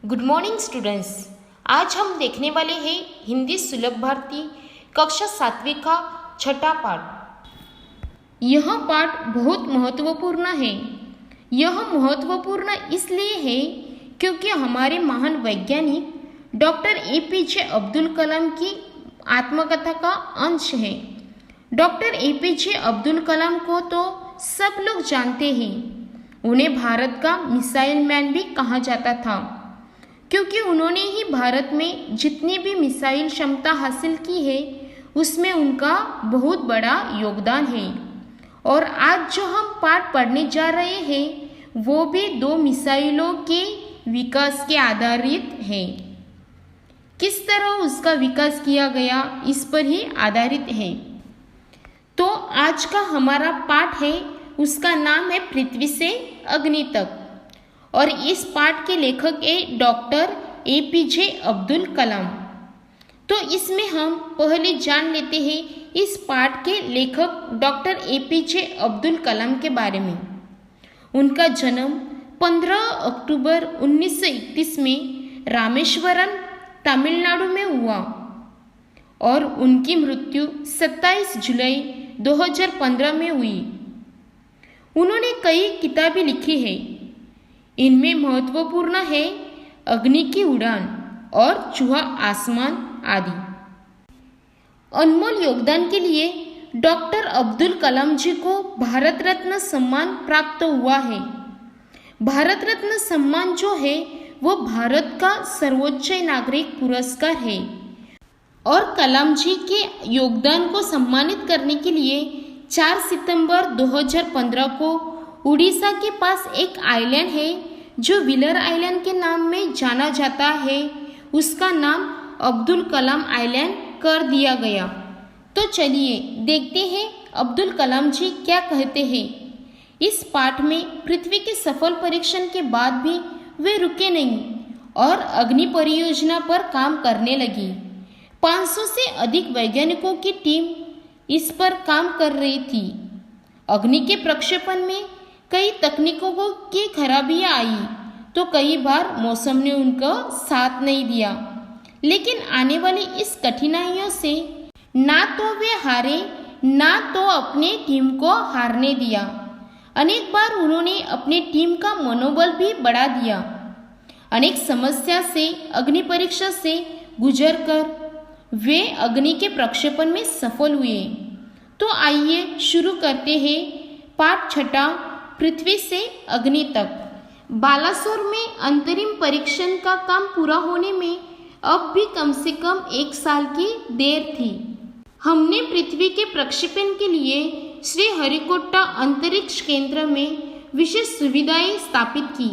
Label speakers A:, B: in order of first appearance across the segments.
A: Good morning students. आज हम देखने वाले हैं हिंदी सुलभ भारती कक्षा 7वीं का छठा पाठ। यह पाठ बहुत महत्वपूर्ण है। यह महत्वपूर्ण इसलिए है क्योंकि हमारे महान वैज्ञानिक डॉक्टर APJ अब्दुल कलाम की आत्मकथा का अंश है। डॉक्टर APJ अब्दुल कलाम को तो सब लोग जानते हैं। उन्हें भारत का मिसाइल मैन भी कहा जाता था क्योंकि उन्होंने ही भारत में जितनी भी मिसाइल क्षमता हासिल की है उसमें उनका बहुत बड़ा योगदान है। और आज जो हम पाठ पढ़ने जा रहे हैं वो भी 2 मिसाइलों के विकास के आधारित है। किस तरह उसका विकास किया गया इस पर ही आधारित है। तो आज का हमारा पाठ है, उसका नाम है पृथ्वी से अग्नि तक। और इस पाठ के लेखक है डॉक्टर APJ अब्दुल कलाम। तो इसमें हम पहले जान लेते हैं इस पाठ के लेखक डॉक्टर APJ अब्दुल कलाम के बारे में। उनका जन्म 15 अक्टूबर 1931 में रामेश्वरम तमिलनाडु में हुआ और उनकी मृत्यु 27 जुलाई 2015 में हुई। उन्होंने कई किताबें लिखी हैं। इनमें महत्वपूर्ण है अग्नि की उड़ान और चूहा आसमान आदि। अनमोल योगदान के लिए डॉक्टर अब्दुल कलाम जी को भारत रत्न सम्मान प्राप्त हुआ है। भारत रत्न सम्मान जो है वो भारत का सर्वोच्च नागरिक पुरस्कार है और कलाम जी के योगदान को सम्मानित करने के लिए 4 सितंबर 2015 को उड़ीसा के पास एक आइलैंड है जो व्हीलर आइलैंड के नाम में जाना जाता है। उसका नाम अब्दुल कलाम आइलैंड कर दिया गया। तो चलिए देखते हैं अब्दुल कलाम जी क्या कहते हैं। इस पाठ में पृथ्वी के सफल परीक्षण के बाद भी वे रुके नहीं और अग्नि परियोजना पर काम करने लगी। 500 से अधिक वैज्ञानिकों की टीम इस पर काम कर रही थी। अग्नि के प्रक्षेपण में कई तकनीकों की खराबियां आई तो कई बार मौसम ने उनका साथ नहीं दिया, लेकिन आने वाली इस कठिनाइयों से ना तो वे हारे ना तो अपने टीम को हारने दिया। अनेक बार उन्होंने अपनी टीम का मनोबल भी बढ़ा दिया। अनेक समस्या से अग्नि परीक्षा से गुजरकर वे अग्नि के प्रक्षेपण में सफल हुए। तो आइए शुरू करते हैं पाठ छठा पृथ्वी से अग्नि तक। बालासोर में अंतरिम परीक्षण का काम पूरा होने में अब भी कम से कम 1 साल की देर थी। हमने पृथ्वी के प्रक्षेपण के लिए श्रीहरिकोटा अंतरिक्ष केंद्र में विशेष सुविधाएं स्थापित की।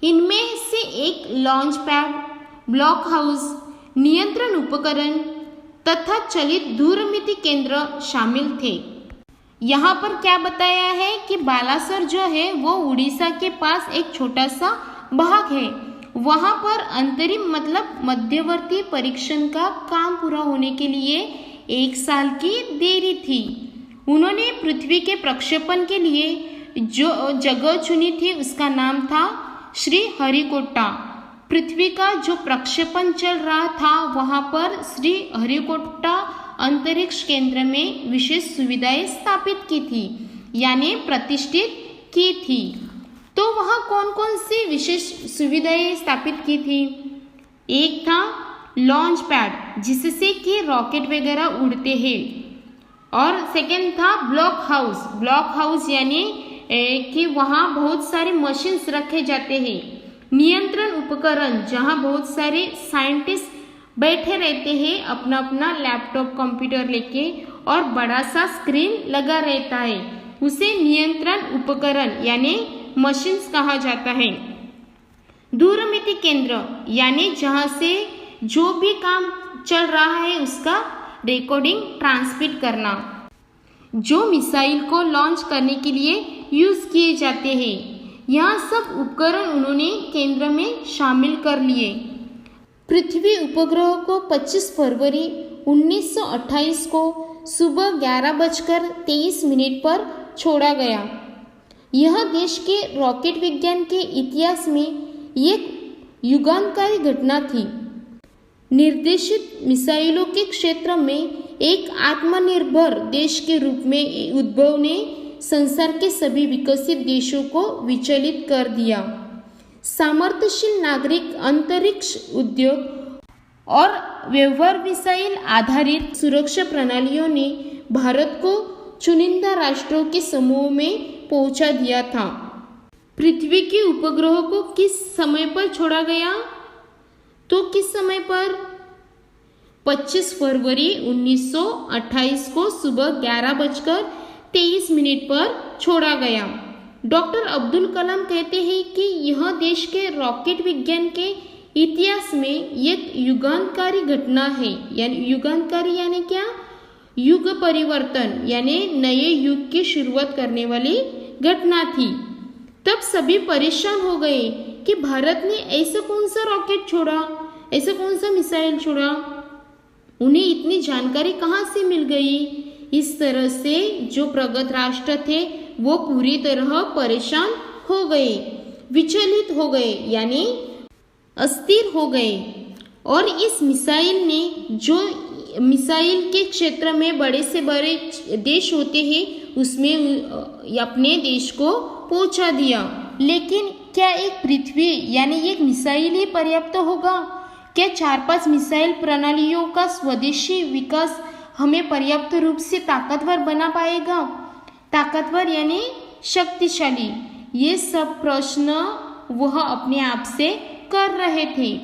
A: इनमें से एक लॉन्च पैड, ब्लॉक हाउस, नियंत्रण उपकरण तथा चलित दूरमिति केंद्र शामिल थे। यहाँ पर क्या बताया है कि बालासोर जो है वो उड़ीसा के पास एक छोटा सा भाग है। वहाँ पर अंतरिम मतलब मध्यवर्ती परीक्षण का काम पूरा होने के लिए 1 साल की देरी थी। उन्होंने पृथ्वी के प्रक्षेपण के लिए जो जगह चुनी थी उसका नाम था श्रीहरिकोटा। पृथ्वी का जो प्रक्षेपण चल रहा था वहाँ पर श्रीहरिकोटा अंतरिक्ष केंद्र में विशेष सुविधाएं स्थापित की थी, यानी प्रतिष्ठित की थी। तो वहाँ कौन कौन सी विशेष सुविधाएं स्थापित की थी? एक था लॉन्च पैड जिससे कि रॉकेट वगैरह उड़ते हैं, और सेकंड था ब्लॉक हाउस। ब्लॉक हाउस यानी कि वहाँ बहुत सारे मशीन्स रखे जाते हैं। नियंत्रण उपकरण जहाँ बहुत सारे साइंटिस्ट बैठे रहते हैं अपना अपना लैपटॉप कंप्यूटर लेके और बड़ा सा स्क्रीन लगा रहता है, उसे नियंत्रण उपकरण यानी मशीन्स कहा जाता है। दूरमिति केंद्र यानी जहाँ से जो भी काम चल रहा है उसका रिकॉर्डिंग ट्रांसमिट करना, जो मिसाइल को लॉन्च करने के लिए यूज किए जाते हैं। यह सब उपकरण उन्होंने केंद्र में शामिल कर लिए। पृथ्वी उपग्रह को 25 फरवरी 1928 को सुबह 11:23 पर छोड़ा गया। यह देश के रॉकेट विज्ञान के इतिहास में एक युगांतकारी घटना थी। निर्देशित मिसाइलों के क्षेत्र में एक आत्मनिर्भर देश के रूप में उद्भव ने संसार के सभी विकसित देशों को विचलित कर दिया। सामर्थ्यशील नागरिक अंतरिक्ष उद्योग और व्यवहार मिसाइल आधारित सुरक्षा प्रणालियों ने भारत को चुनिंदा राष्ट्रों के समूह में पहुंचा दिया था। पृथ्वी के उपग्रहों को किस समय पर छोड़ा गया? तो किस समय पर? 25 फरवरी 1928 को सुबह 11:23 पर छोड़ा गया। डॉक्टर अब्दुल कलाम कहते हैं कि यह देश के रॉकेट विज्ञान के इतिहास में एक युगांतकारी घटना है। यानी युगांतकारी यानी क्या? युग परिवर्तन यानी नए युग की शुरुआत करने वाली घटना थी। तब सभी परेशान हो गए कि भारत ने ऐसा कौन सा रॉकेट छोड़ा, ऐसा कौन सा मिसाइल छोड़ा, उन्हें इतनी जानकारी कहाँ से मिल गई। इस तरह से जो प्रगत राष्ट्र थे वो पूरी तरह परेशान हो गए, विचलित हो गए यानी अस्थिर हो गए। और इस मिसाइल ने जो मिसाइल के क्षेत्र में बड़े से बड़े देश होते हैं उसमें अपने देश को पहुंचा दिया। लेकिन क्या एक पृथ्वी यानी एक मिसाइल ही पर्याप्त होगा? क्या 4-5 मिसाइल प्रणालियों का स्वदेशी विकास हमें पर्याप्त रूप से ताकतवर बना पाएगा? ताकतवर यानी शक्तिशाली। ये सब प्रश्न वह अपने आप से कर रहे थे।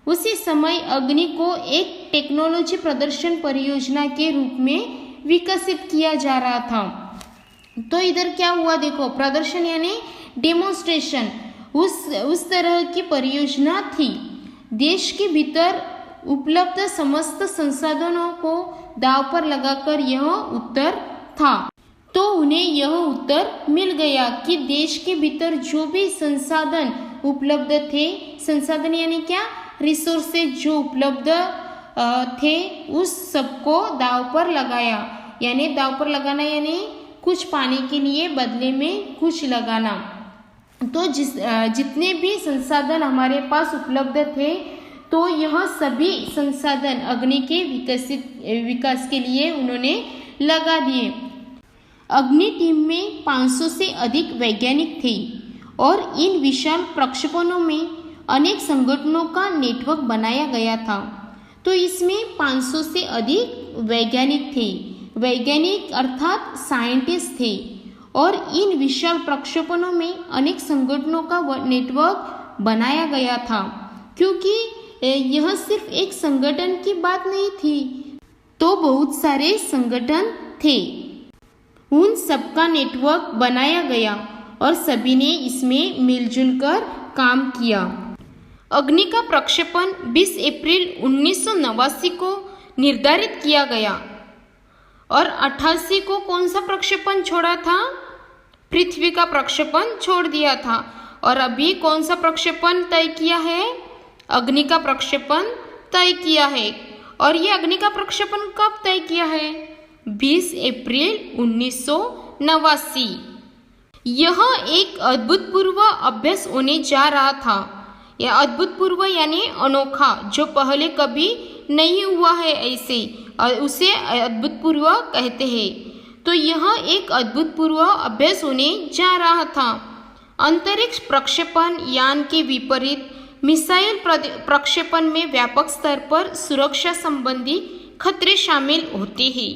A: उसी समय अग्नि को एक टेक्नोलॉजी प्रदर्शन परियोजना के रूप में विकसित किया जा रहा था। तो इधर क्या हुआ देखो, प्रदर्शन यानी डेमोन्स्ट्रेशन, उस तरह की परियोजना थी। देश के भीतर उपलब्ध समस्त संसाधनों को दांव पर लगाकर यह उत्तर था। तो उन्हें यह उत्तर मिल गया कि देश के भीतर जो भी संसाधन उपलब्ध थे, संसाधन यानी क्या? रिसोर्सेज जो उपलब्ध थे उस सबको दांव पर लगाया। यानी दांव पर लगाना यानी कुछ पाने के लिए बदले में कुछ लगाना। तो जितने भी संसाधन हमारे पास उपलब्ध थे तो यह सभी संसाधन अग्नि के विकास के लिए उन्होंने लगा दिए। अग्नि टीम में 500 से अधिक वैज्ञानिक थे और इन विशाल प्रक्षेपणों में अनेक संगठनों का नेटवर्क बनाया गया था। तो इसमें 500 से अधिक वैज्ञानिक थे, वैज्ञानिक अर्थात साइंटिस्ट थे। और इन विशाल प्रक्षेपणों में अनेक संगठनों का नेटवर्क बनाया गया था, क्योंकि यह सिर्फ एक संगठन की बात नहीं थी, तो बहुत सारे संगठन थे। उन सबका नेटवर्क बनाया गया और सभी ने इसमें मिलजुल कर काम किया। अग्नि का प्रक्षेपण 20 अप्रैल 1989 को निर्धारित किया गया और 88 को कौन सा प्रक्षेपण छोड़ा था? पृथ्वी का प्रक्षेपण छोड़ दिया था। और अभी कौन सा प्रक्षेपण तय किया है? अग्नि का प्रक्षेपण तय किया है। और ये अग्नि का प्रक्षेपण कब तय किया है? 20 अप्रैल 1989। यह एक अभूतपूर्व अभ्यास होने जा रहा था। यह अभूतपूर्व यानी अनोखा, जो पहले कभी नहीं हुआ है ऐसे, उसे अभूतपूर्व कहते हैं। तो यह एक अभूतपूर्व अभ्यास होने जा रहा था। अंतरिक्ष प्रक्षेपण यान के विपरीत मिसाइल प्रक्षेपण में व्यापक स्तर पर सुरक्षा संबंधी खतरे शामिल होते हैं।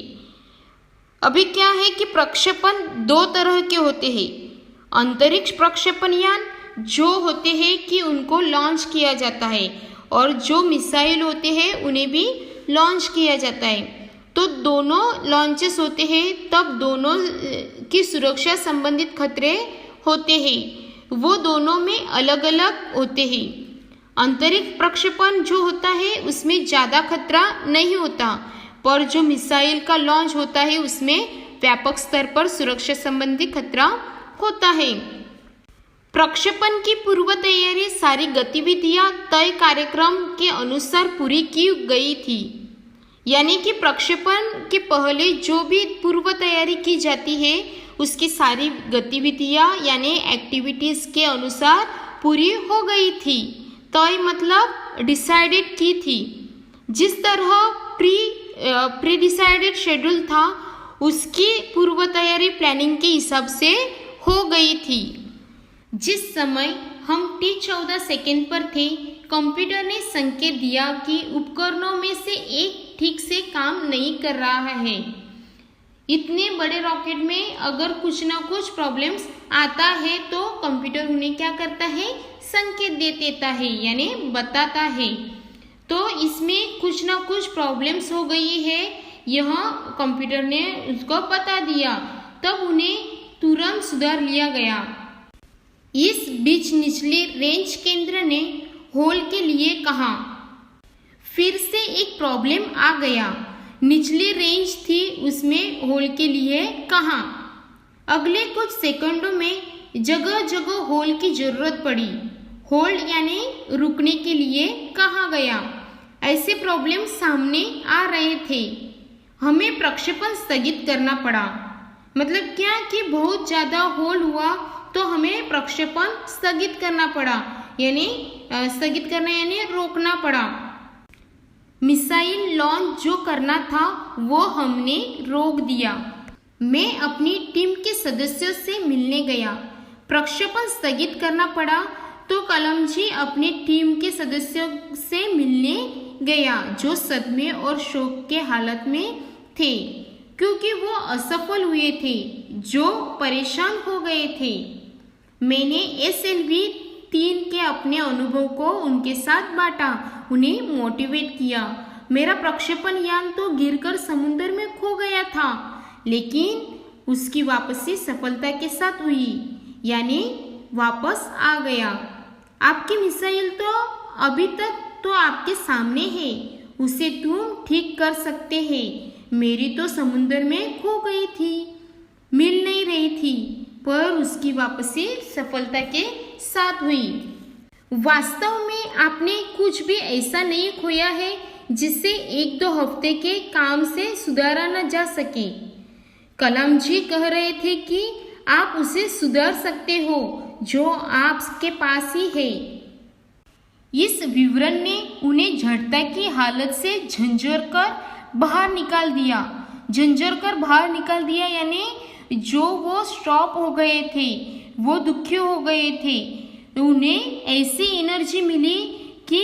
A: अभी क्या है कि प्रक्षेपण 2 तरह के होते हैं। अंतरिक्ष प्रक्षेपण यान जो होते हैं कि उनको लॉन्च किया जाता है, और जो मिसाइल होते हैं उन्हें भी लॉन्च किया जाता है। तो दोनों लॉन्चेस होते हैं, तब दोनों की सुरक्षा संबंधित खतरे होते हैं, वो दोनों में अलग अलग होते हैं। अंतरिक्ष प्रक्षेपण जो होता है उसमें ज़्यादा खतरा नहीं होता, पर जो मिसाइल का लॉन्च होता है उसमें व्यापक स्तर पर सुरक्षा संबंधी खतरा होता है। प्रक्षेपण की पूर्व तैयारी सारी गतिविधियां तय कार्यक्रम के अनुसार पूरी की गई थी। यानी कि प्रक्षेपण के पहले जो भी पूर्व तैयारी की जाती है उसकी सारी गतिविधियां यानी एक्टिविटीज के अनुसार पूरी हो गई थी, तय मतलब डिसाइडेड की थी। जिस तरह प्री डिसाइडेड शेड्यूल था उसकी पूर्व तैयारी प्लानिंग के हिसाब से हो गई थी। जिस समय हम T14 सेकेंड पर थे, कंप्यूटर ने संकेत दिया कि उपकरणों में से एक ठीक से काम नहीं कर रहा है। इतने बड़े रॉकेट में अगर कुछ ना कुछ प्रॉब्लम्स आता है तो कंप्यूटर उन्हें क्या करता है, संकेत दे देता है, यानी बताता है। तो इसमें कुछ ना कुछ प्रॉब्लम्स हो गई है, यह कंप्यूटर ने उसको बता दिया, तब उन्हें तुरंत सुधार लिया गया। इस बीच निचले रेंज केंद्र ने होल के लिए कहा। फिर से एक प्रॉब्लम आ गया। निचली रेंज थी, उसमें होल के लिए कहा। अगले कुछ सेकंडों में जगह जगह होल की जरूरत पड़ी। होल्ड यानी रुकने के लिए कहा गया। ऐसे प्रॉब्लम सामने आ रहे थे। हमें प्रक्षेपण स्थगित करना पड़ा। मतलब क्या कि बहुत ज़्यादा होल हुआ तो हमें प्रक्षेपण स्थगित करना पड़ा, यानी स्थगित करना यानी रोकना पड़ा। मिसाइल लॉन्च जो करना था वो हमने रोक दिया। मैं अपनी टीम के सदस्यों से मिलने गया। प्रक्षेपण स्थगित करना पड़ा तो कलम जी अपनी टीम के सदस्यों से मिलने गया जो सदमे और शोक के हालत में थे, क्योंकि वो असफल हुए थे, जो परेशान हो गए थे। मैंने SLV 3 के अपने अनुभव को उनके साथ बांटा, उन्हें मोटिवेट किया। मेरा प्रक्षेपण यान तो गिरकर समुद्र में खो गया था, लेकिन उसकी वापसी सफलता के साथ हुई, यानी वापस आ गया। आपकी मिसाइल तो अभी तक तो आपके सामने है, उसे तुम ठीक कर सकते हैं। मेरी तो समुद्र में खो गई थी, मिल नहीं रही थी, पर उसकी वापसी सफलता के साथ हुई। वास्तव में आपने कुछ भी ऐसा नहीं खोया है जिसे 1-2 हफ्ते के काम से सुधारा न जा सके। कलाम जी कह रहे थे कि आप उसे सुधार सकते हो जो आपके पास ही है। इस विवरण ने उन्हें जड़ता की हालत से झंझोर कर बाहर निकाल दिया। झंझोर कर बाहर निकाल दिया यानी जो वो स्टॉप हो गए थे, वो दुखी हो गए थे, उन्हें ऐसी एनर्जी मिली कि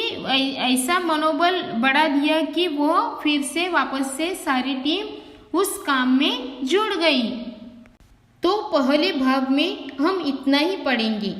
A: ऐसा मनोबल बढ़ा दिया कि वो फिर से वापस से सारी टीम उस काम में जुड़ गई। तो पहले भाग में हम इतना ही पढ़ेंगे।